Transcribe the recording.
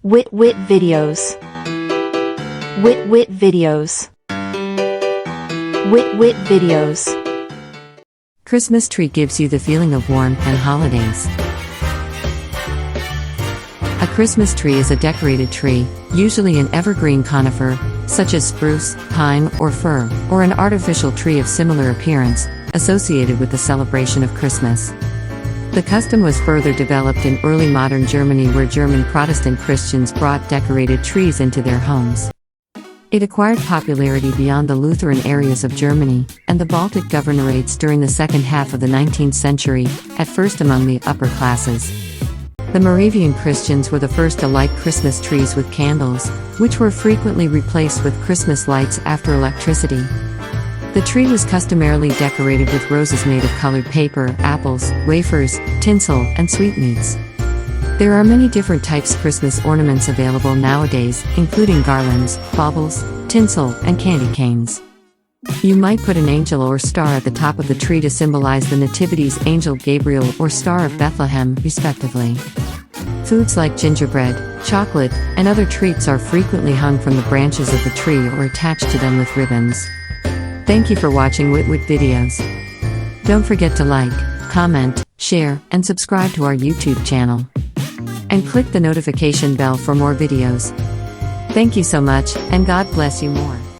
Wit videos. Wit videos. Wit videos. Christmas tree gives you the feeling of warmth and holidays. A Christmas tree is a decorated tree, usually an evergreen conifer, such as spruce, pine, or fir, or an artificial tree of similar appearance, associated with the celebration of Christmas. The custom was further developed in early modern Germany, where German Protestant Christians brought decorated trees into their homes. It acquired popularity beyond the Lutheran areas of Germany and the Baltic governorates during the second half of the 19th century, at first among the upper classes. The Moravian Christians were the first to light Christmas trees with candles, which were frequently replaced with Christmas lights after electricity. The tree was customarily decorated with roses made of colored paper, apples, wafers, tinsel, and sweetmeats. There are many different types of Christmas ornaments available nowadays, including garlands, baubles, tinsel, and candy canes. You might put an angel or star at the top of the tree to symbolize the Nativity's angel Gabriel or Star of Bethlehem, respectively. Foods like gingerbread, chocolate, and other treats are frequently hung from the branches of the tree or attached to them with ribbons. Thank you for watching Wit videos. Don't forget to like, comment, share, and subscribe to our YouTube channel. And click the notification bell for more videos. Thank you so much, and God bless you more.